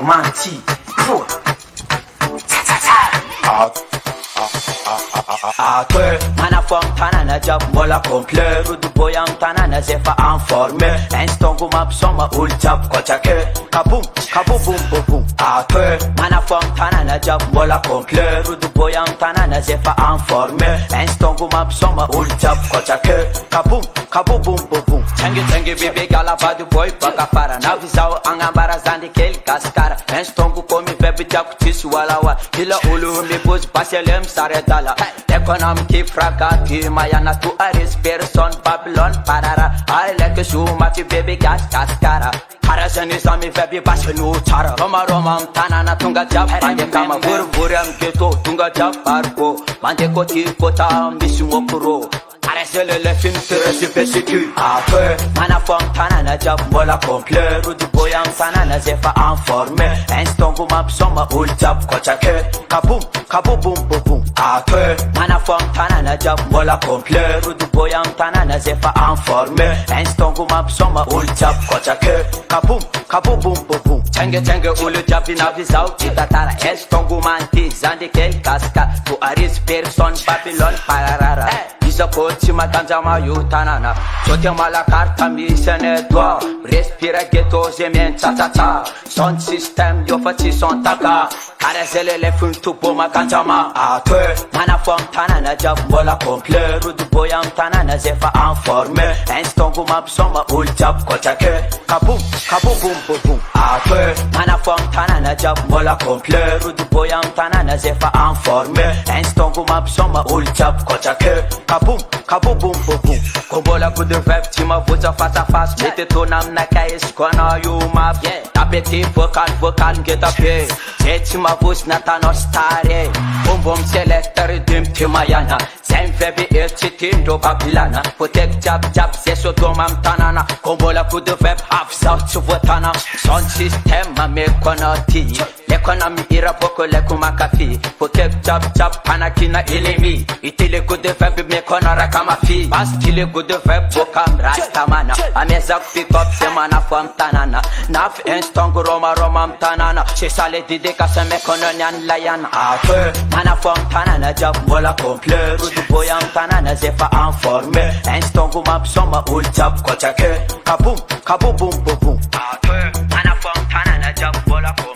manti. Atwe, mana fom tanana jab mola complet. Rudu boyam tanana zefa informé. Instant map soma ul jab kochake. Kaboom, kaboom boom boom boom. Atwe, mana fom tanana jab mola complet. Rudu boyam tanana zefa informé. Instant map soma ul jab kochake. Kaboom, kaboom boom boom boom. Tangi bebe gala badu boy baka para. Na visao angambara zandi kel kaskara. Instant komi bebe jaku tisi walawa. Hila ulu me pose paselem sare dala. Economic fragati mayana tu aris person Babylon parara. I like a shoe mati baby gas kaskara. Harasani sami baby bashanu chara. Roma tanana tunga jab pande kama buram geto tunga jab barko. Mande koti kota misimu kuro. Arrêtez les films sur PCQ. Après, mana fom tanana jab mola complet. Rudu boyam tanana zefa informé. Instant map soma ul jab kochake. Kaboom, kaboom boom boom boom. Après, mana fom tanana jab mola complet. Rudu boyam tanana zefa informé. Instant map soma ul jab kochake. Kaboom, kaboom boom boom boom. Tenge ulu jab na visau kitatara. Instant manti zande kel kaska. Tu aris person Babylon pararara. Koti matanjama yutanana. Sote mala karta misene doa. Respira ghetto zemen cha. Son system yo fati son taka. Karezele le funtu boma kanjama. Atwe, mana fom tanana jab mola complet. Rudu boyam tanana zefa informé. Instant map soma ul jab kochake. Kaboom, kaboom boom boom boom. Atwe, mana fom tanana jab mola complet. Rudu boyam tanana zefa informé. Instant map soma ul jab kochake. Kaboom, kaboom boom boom boom. Kombola coup de rap, tu m'as vu face à face. Mettez ton âme na caisse, qu'on a eu ma vie. Tapez vocal, get up here. Tu m'as vu nata no stare. Bom selector dim timayana. Sem febi titim do Babilana. Protect jab, c'est domam tanana. Kombola coup de rap, half south to votana. Son system, ma me konoti. L'économie ira beaucoup les kumakafi. Protect jab, panakina ilimi. Itile coup de rap, me konara kama fi. Bastile coup de rap, bokam rastamana. Amezak pick up, semana fam tanana. Naf instant romam tanana. C'est ça les didé kasa me kononyan layana. Après, mana fam tanana jab mola complet. Rudu boyam tanana zefa informé. Instant map soma ul jab kochake. Kaboom, kaboom boom boom boom. Après, mana fam tanana jab mola complet.